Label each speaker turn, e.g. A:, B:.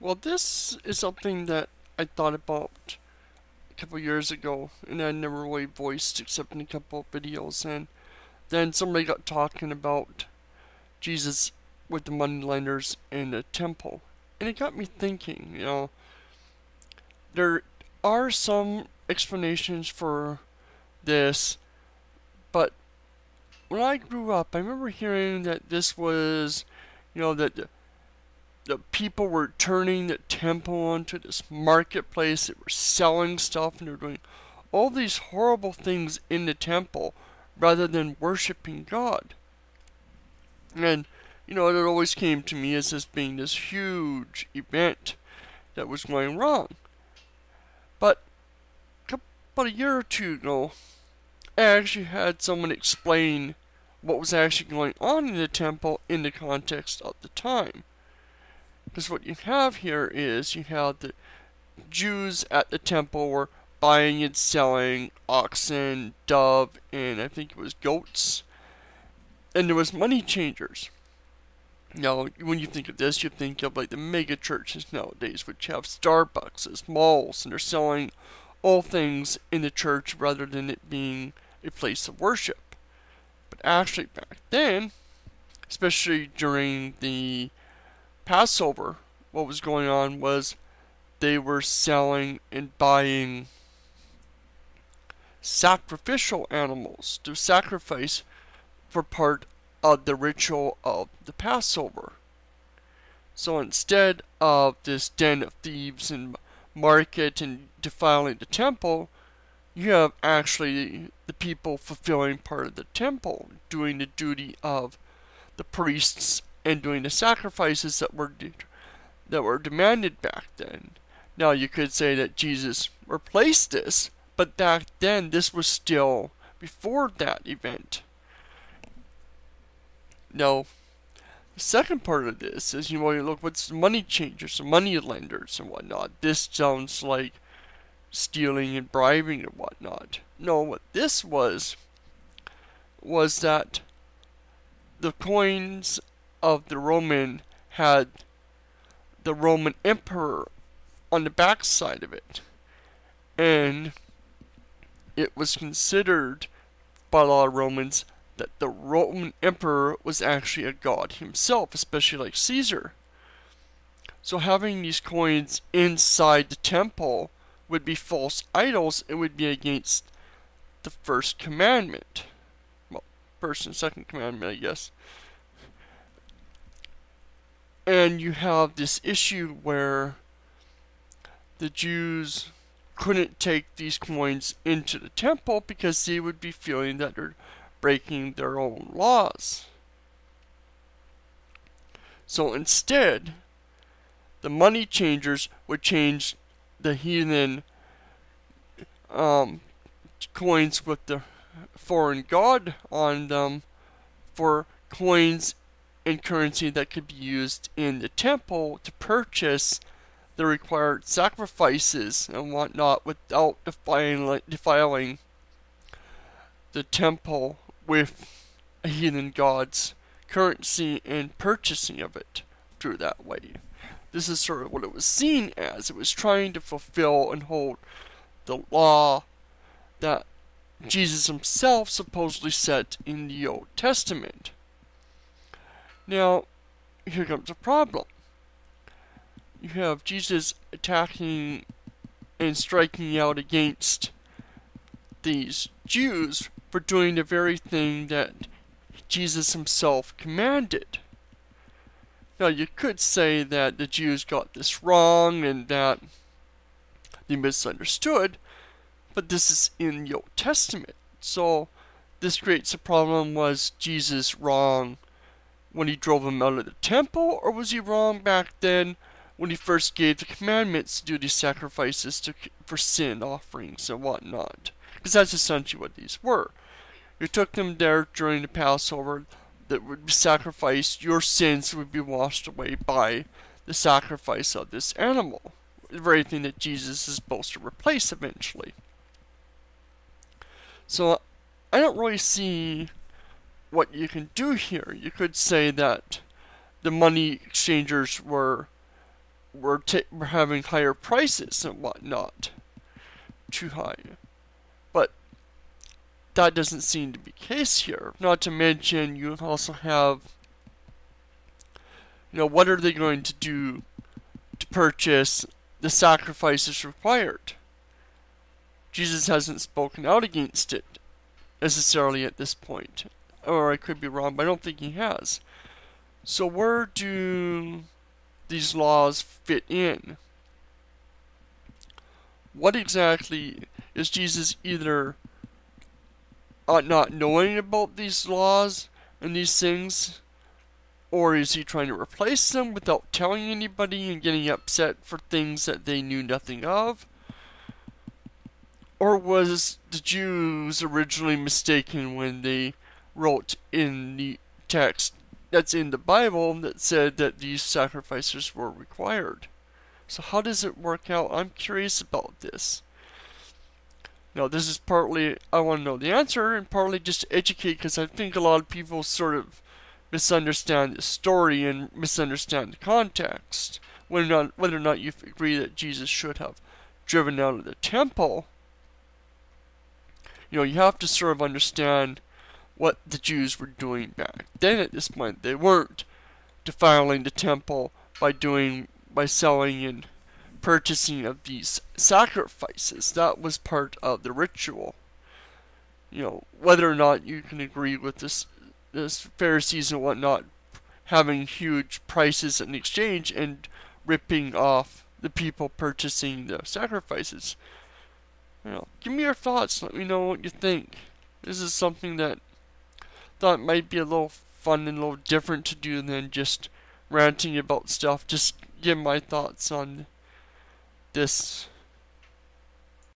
A: Well, this is something that I thought about a couple years ago, and I never really voiced except in a couple of videos. And then somebody got talking about Jesus with the moneylenders in the temple, and it got me thinking. There are some explanations for this, but when I grew up, I remember hearing that this was, that the people were turning the temple into this marketplace. They were selling stuff and they were doing all these horrible things in the temple rather than worshiping God. And, it always came to me as this being this huge event that was going wrong. But about a year or two ago, I actually had someone explain what was actually going on in the temple in the context of the time. Because what you have here is you have the Jews at the temple were buying and selling oxen, dove, and I think it was goats. And there was money changers. Now, when you think of this, you think of like the mega churches nowadays, which have Starbucks as malls, and they're selling all things in the church rather than it being a place of worship. But actually, back then, especially during the Passover, what was going on was they were selling and buying sacrificial animals to sacrifice for part of the ritual of the Passover. So instead of this den of thieves and market and defiling the temple, you have actually the people fulfilling part of the temple, doing the duty of the priests and doing the sacrifices that were demanded back then. Now you could say that Jesus replaced this, but back then this was still before that event. Now, the second part of this is, you look what's money changers and money lenders and whatnot. This sounds like stealing and bribing and whatnot. No, what this was that the coins of the Roman had the Roman emperor on the backside of it. And it was considered by a lot of Romans that the Roman emperor was actually a god himself, especially like Caesar. So having these coins inside the temple would be false idols. It would be against the first commandment. Well, first and second commandment, I guess. And you have this issue where the Jews couldn't take these coins into the temple because they would be feeling that they're breaking their own laws. So instead, the money changers would change the heathen coins with the foreign god on them for coins and currency that could be used in the temple to purchase the required sacrifices and whatnot without defiling the temple with a heathen god's currency and purchasing of it through that way. This is sort of what it was seen as. It was trying to fulfill and hold the law that Jesus himself supposedly set in the Old Testament. Now, here comes a problem. You have Jesus attacking and striking out against these Jews for doing the very thing that Jesus himself commanded. Now, you could say that the Jews got this wrong and that they misunderstood, but this is in the Old Testament. So, this creates a problem. Was Jesus wrong when he drove them out of the temple, or was he wrong back then when he first gave the commandments to do these sacrifices for sin offerings and whatnot? Because that's essentially what these were. You took them there during the Passover that would be sacrificed. Your sins would be washed away by the sacrifice of this animal. The very thing that Jesus is supposed to replace eventually. So I don't really see what you can do here. You could say that the money exchangers were were having higher prices and whatnot, too high. But that doesn't seem to be the case here. Not to mention, you also have, what are they going to do to purchase the sacrifices required? Jesus hasn't spoken out against it necessarily at this point. Or I could be wrong, but I don't think he has. So where do these laws fit in? What exactly is Jesus either not knowing about these laws and these things, or is he trying to replace them without telling anybody and getting upset for things that they knew nothing of? Or was the Jews originally mistaken when they wrote in the text that's in the Bible that said that these sacrifices were required? So how does it work out? I'm curious about this. Now, this is partly I want to know the answer, and partly just to educate, because I think a lot of people sort of misunderstand the story and misunderstand the context. Whether or not you agree that Jesus should have driven out of the temple, you have to sort of understand what the Jews were doing back then at this point. They weren't defiling the temple by selling and purchasing of these sacrifices. That was part of the ritual. Whether or not you can agree with this Pharisees and whatnot having huge prices in exchange and ripping off the people purchasing the sacrifices. Give me your thoughts. Let me know what you think. This is something that I thought might be a little fun and a little different to do than just ranting about stuff. Just give my thoughts on this